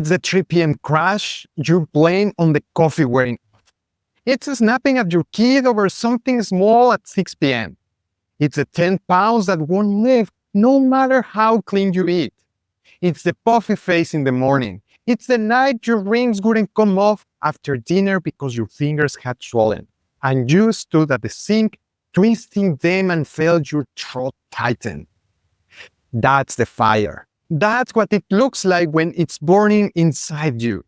It's the 3 p.m. crash you blame on the coffee wearing off. It's snapping at your kid over something small at 6 p.m. It's the 10 pounds that won't lift no matter how clean you eat. It's the puffy face in the morning. It's the night your rings wouldn't come off after dinner because your fingers had swollen and you stood at the sink twisting them and felt your throat tighten. That's the fire. That's what it looks like when it's burning inside you.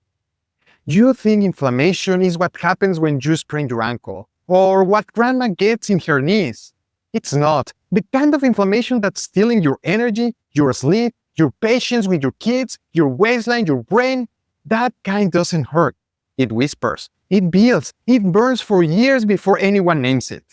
You think inflammation is what happens when you sprain your ankle, or what grandma gets in her knees. It's not. The kind of inflammation that's stealing your energy, your sleep, your patience with your kids, your waistline, your brain, that kind doesn't hurt. It whispers, it builds, it burns for years before anyone names it.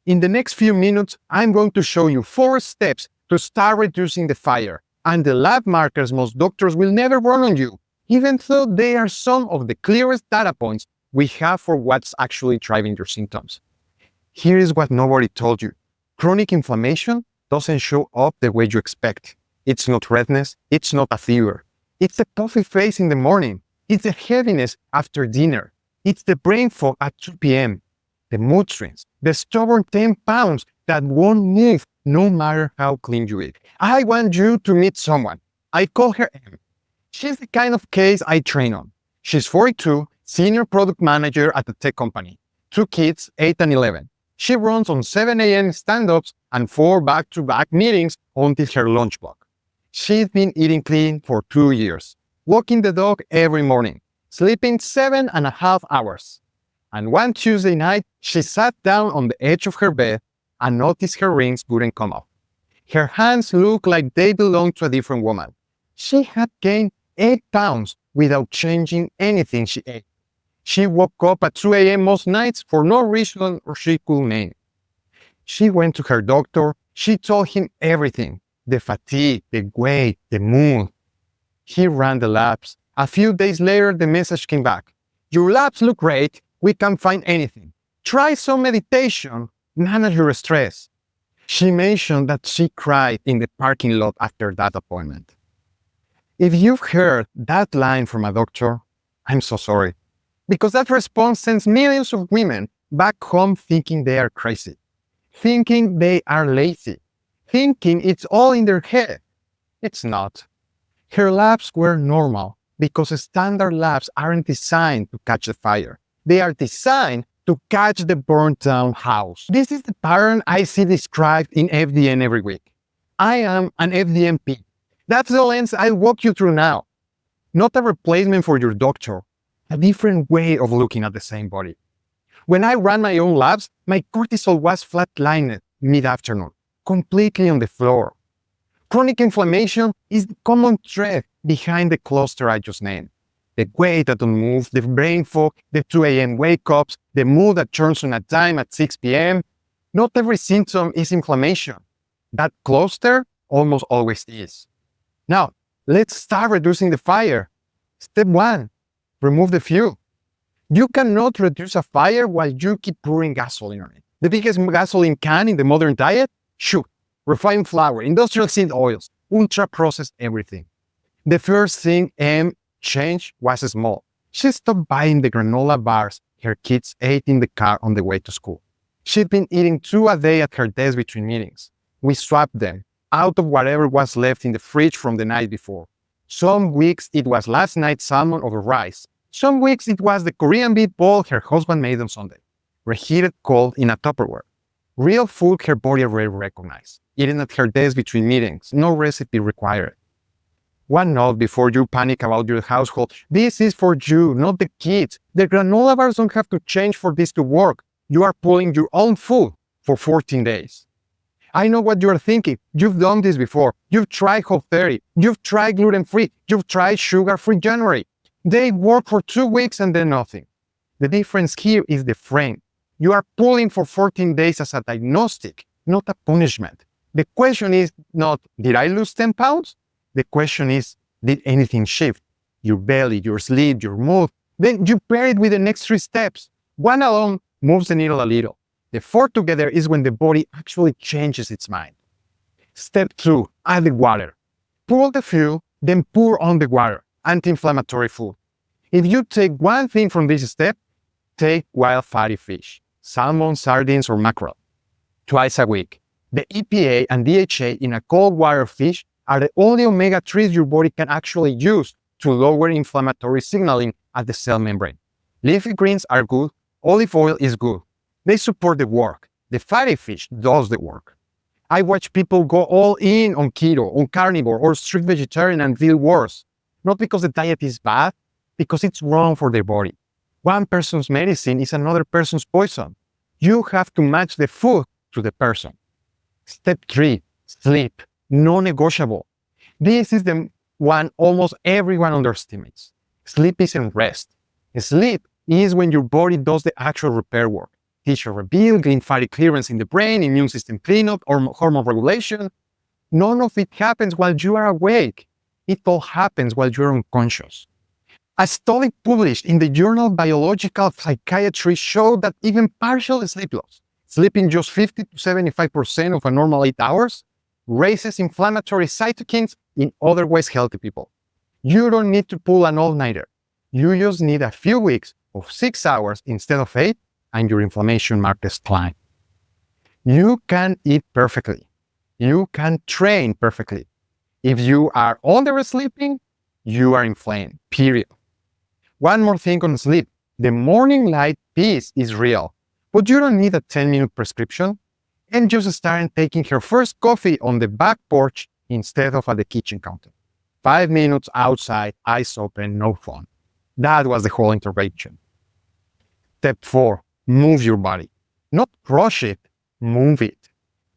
In the next few minutes, I'm going to show you 4 steps to start reducing the fire, and the lab markers most doctors will never run on you, even though they are some of the clearest data points we have for what's actually driving your symptoms. Here is what nobody told you. Chronic inflammation doesn't show up the way you expect. It's not redness, it's not a fever. It's the puffy face in the morning. It's the heaviness after dinner. It's the brain fog at 2 p.m. The mood swings, the stubborn 10 pounds that won't lift no matter how clean you eat. I want you to meet someone. I call her M. She's the kind of case I train on. She's 42, senior product manager at a tech company. 2 kids, 8 and 11. She runs on 7 a.m. stand-ups and 4 back-to-back meetings until her lunch block. She's been eating clean for 2 years, walking the dog every morning, sleeping 7.5 hours. And one Tuesday night, she sat down on the edge of her bed and noticed her rings wouldn't come off. Her hands looked like they belonged to a different woman. She had gained 8 pounds without changing anything she ate. She woke up at 2 a.m. most nights for no reason she could name. She went to her doctor. She told him everything. The fatigue, the weight, the mood. He ran the labs. A few days later, the message came back. Your labs look great. We can't find anything. Try some meditation. Manage your stress. She mentioned that she cried in the parking lot after that appointment. If you've heard that line from a doctor, I'm so sorry. Because that response sends millions of women back home thinking they are crazy, thinking they are lazy, thinking it's all in their head. It's not. Her labs were normal because standard labs aren't designed to catch the fire. They are designed to catch the burnt down house. This is the pattern I see described in FDN every week. I am an FDNP. That's the lens I'll walk you through now. Not a replacement for your doctor, a different way of looking at the same body. When I ran my own labs, my cortisol was flatlined mid-afternoon, completely on the floor. Chronic inflammation is the common thread behind the cluster I just named. The weight that don't move, the brain fog, the 2 a.m. wake-ups, the mood that turns on a dime at 6 p.m. Not every symptom is inflammation. That cluster almost always is. Now, let's start reducing the fire. Step 1, remove the fuel. You cannot reduce a fire while you keep pouring gasoline on it. The biggest gasoline can in the modern diet? Sugar, refined flour, industrial seed oils, ultra-processed everything. The first thing M changed was small. She stopped buying the granola bars her kids ate in the car on the way to school. She'd been eating 2 a day at her desk between meetings. We swapped them out of whatever was left in the fridge from the night before. Some weeks it was last night's salmon over rice. Some weeks it was the Korean beef bowl her husband made on Sunday, reheated cold in a Tupperware. Real food her body already recognized. Eating at her desk between meetings, no recipe required. One note before you panic about your household, this is for you, not the kids. The granola bars don't have to change for this to work. You are pulling your own food for 14 days. I know what you are thinking. You've done this before. You've tried Whole30. You've tried gluten-free. You've tried sugar-free January. They work for 2 weeks and then nothing. The difference here is the frame. You are pulling for 14 days as a diagnostic, not a punishment. The question is not, did I lose 10 pounds? The question is, did anything shift? Your belly, your sleep, your mood. Then you pair it with the next 3 steps. One alone moves the needle a little. The 4 together is when the body actually changes its mind. Step 2, add the water. Pull the fuel, then pour on the water. anti-inflammatory food. If you take one thing from this step, take wild fatty fish, salmon, sardines, or mackerel, twice a week. The EPA and DHA in a cold water fish are the only omega-3s your body can actually use to lower inflammatory signaling at the cell membrane. Leafy greens are good, olive oil is good. They support the work. The fatty fish does the work. I watch people go all in on keto, on carnivore, or strict vegetarian and feel worse. Not because the diet is bad, because it's wrong for their body. One person's medicine is another person's poison. You have to match the food to the person. Step 3, sleep, non-negotiable. This is the one almost everyone underestimates. Sleep isn't rest. Sleep is when your body does the actual repair work. Tissue rebuild, green fatty clearance in the brain, immune system cleanup, or hormone regulation. None of it happens while you are awake. It all happens while you're unconscious. A study published in the journal Biological Psychiatry showed that even partial sleep loss, sleeping just 50 to 75% of a normal 8 hours, raises inflammatory cytokines in otherwise healthy people. You don't need to pull an all-nighter. You just need a few weeks of 6 hours instead of 8, and your inflammation markers climb. You can eat perfectly. You can train perfectly. If you are undersleeping, you are inflamed, period. One more thing on sleep. The morning light piece is real, but you don't need a 10-minute prescription. And just start taking her first coffee on the back porch instead of at the kitchen counter. 5 minutes outside, eyes open, no phone. That was the whole intervention. Step 4, move your body. Not crush it, move it.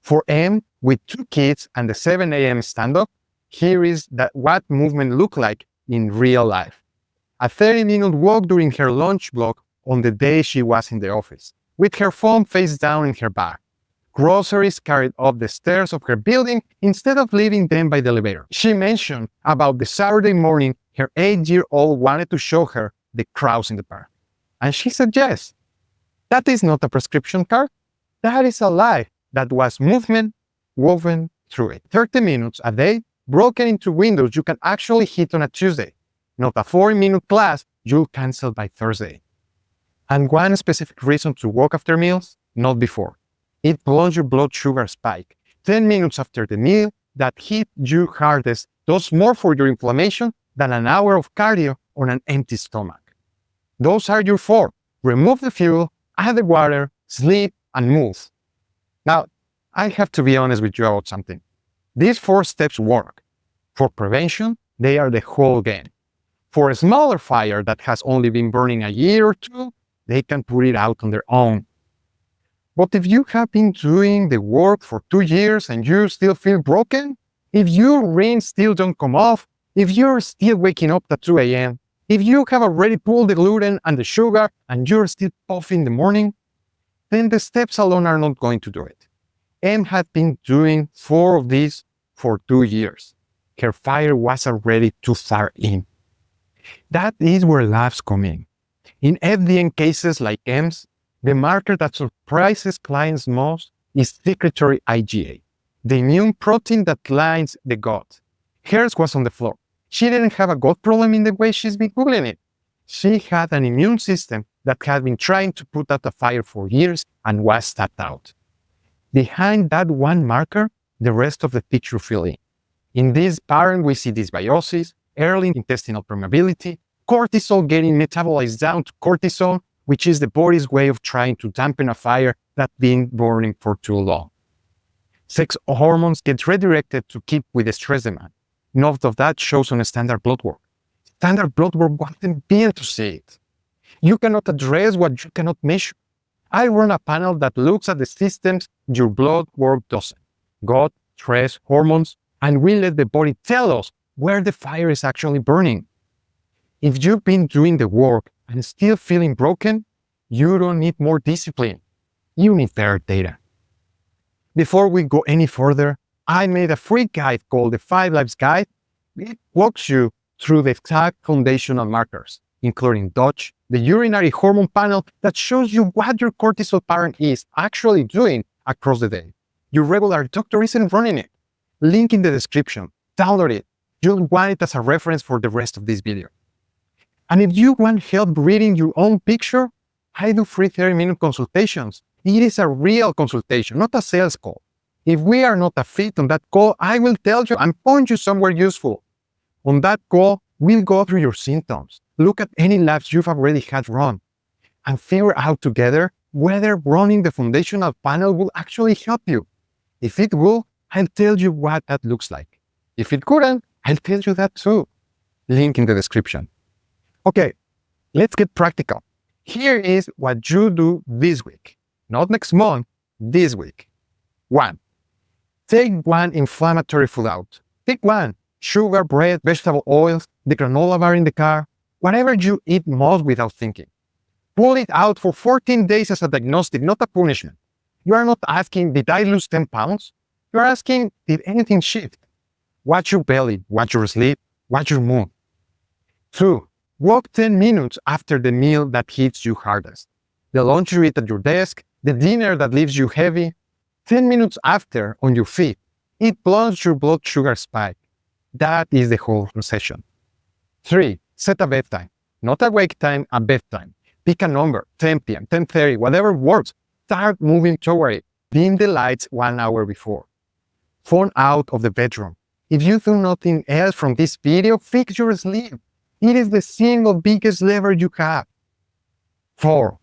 For M, with 2 kids and the 7 a.m. stand-up, here is what movement looked like in real life. A 30-minute walk during her lunch block on the day she was in the office, with her phone face down in her bag. Groceries carried up the stairs of her building instead of leaving them by the elevator. She mentioned about the Saturday morning her 8-year-old wanted to show her the crows in the park. And she said yes. That is not a prescription card. That is a life that was movement woven through it. 30 minutes a day, broken into windows you can actually hit on a Tuesday. Not a 40-minute class you'll cancel by Thursday. And one specific reason to walk after meals? Not before. It blunts your blood sugar spike. 10 minutes after the meal, that hit you hardest does more for your inflammation than an hour of cardio on an empty stomach. Those are your 4. Remove the fuel, add the water, sleep, and move. Now, I have to be honest with you about something. These 4 steps work. For prevention, they are the whole game. For a smaller fire that has only been burning a year or 2, they can put it out on their own. But if you have been doing the work for 2 years and you still feel broken, if your rings still don't come off, if you're still waking up at 2 a.m., if you have already pulled the gluten and the sugar and you're still puffy in the morning, then the steps alone are not going to do it. M had been doing 4 of these for 2 years. Her fire was already too far in. That is where labs come in. In FDN cases like M's, the marker that surprises clients most is secretory IgA, the immune protein that lines the gut. Hers was on the floor. She didn't have a gut problem in the way she's been Googling it. She had an immune system that had been trying to put out a fire for years and was tapped out. Behind that one marker, the rest of the picture fill in. In this pattern, we see dysbiosis, early intestinal permeability, cortisol getting metabolized down to cortisone, which is the body's way of trying to dampen a fire that's been burning for too long. Sex hormones get redirected to keep with the stress demand. None of that shows on a standard blood work. Standard blood work wasn't built to see it. You cannot address what you cannot measure. I run a panel that looks at the systems your blood work doesn't. Gut, stress, hormones, and we let the body tell us where the fire is actually burning. If you've been doing the work and still feeling broken, you don't need more discipline. You need better data. Before we go any further, I made a free guide called the 5 Lives Guide. It walks you through the exact foundational markers, including Dutch, the urinary hormone panel that shows you what your cortisol pattern is actually doing across the day. Your regular doctor isn't running it. Link in the description. Download it. You'll want it as a reference for the rest of this video. And if you want help reading your own picture, I do free 30-minute consultations. It is a real consultation, not a sales call. If we are not a fit on that call, I will tell you and point you somewhere useful. On that call, we'll go through your symptoms, look at any labs you've already had run, and figure out together whether running the foundational panel will actually help you. If it will, I'll tell you what that looks like. If it couldn't, I'll tell you that too. Link in the description. Okay, let's get practical. Here is what you do this week. Not next month, this week. 1. Take one inflammatory food out. Pick one. Sugar, bread, vegetable oils, the granola bar in the car, whatever you eat most without thinking. Pull it out for 14 days as a diagnostic, not a punishment. You are not asking, did I lose 10 pounds? You are asking, did anything shift? Watch your belly, watch your sleep, watch your mood. 2. Walk 10 minutes after the meal that hits you hardest. The lunch you eat at your desk, the dinner that leaves you heavy. 10 minutes after, on your feet. It plunges your blood sugar spike. That is the whole session. 3. Set a bedtime. Not a wake time, a bedtime. Pick a number, 10 p.m., 10:30, whatever works. Start moving toward it. Dim the lights 1 hour before. Phone out of the bedroom. If you do nothing else from this video, fix your sleep. It is the single biggest lever you have. 4.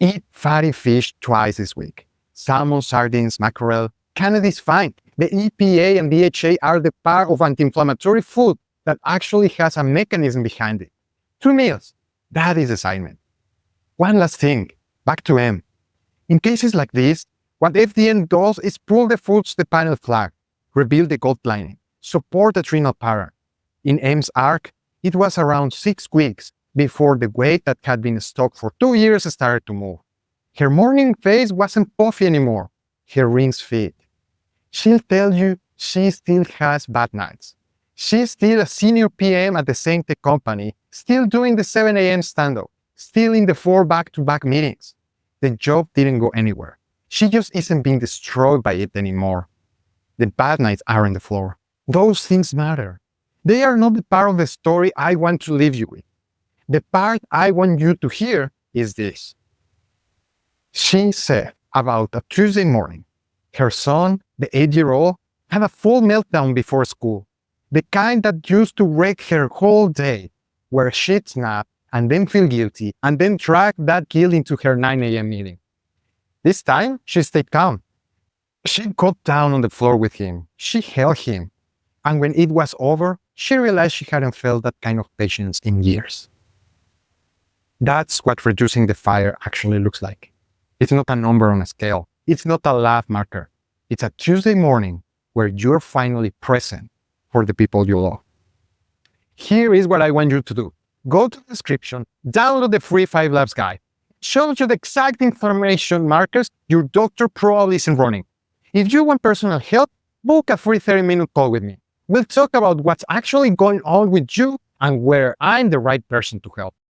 Eat fatty fish twice this week. Salmon, sardines, mackerel. Canada is fine. The EPA and DHA are the part of anti-inflammatory food that actually has a mechanism behind it. 2 meals. That is assignment. One last thing. Back to M. In cases like this, what FDN does is pull the foods the panel flag, rebuild the gut lining, support the adrenal pattern. In M's arc, it was around 6 weeks before the weight that had been stuck for 2 years started to move. Her morning face wasn't puffy anymore. Her rings fit. She'll tell you she still has bad nights. She's still a senior PM at the same tech company, still doing the 7 a.m. stand-up, still in the 4 back-to-back meetings. The job didn't go anywhere. She just isn't being destroyed by it anymore. The bad nights are on the floor. Those things matter. They are not the part of the story I want to leave you with. The part I want you to hear is this. She said about a Tuesday morning, her son, the 8-year-old, had a full meltdown before school. The kind that used to wreck her whole day, where she'd snap and then feel guilty and then drag that guilt into her 9 a.m. meeting. This time, she stayed calm. She got down on the floor with him. She held him. And when it was over, she realized she hadn't felt that kind of patience in years. That's what reducing the fire actually looks like. It's not a number on a scale. It's not a lab marker. It's a Tuesday morning where you're finally present for the people you love. Here is what I want you to do. Go to the description, download the free 5 Labs guide. It shows you the exact information markers your doctor probably isn't running. If you want personal help, book a free 30-minute call with me. We'll talk about what's actually going on with you and where I'm the right person to help.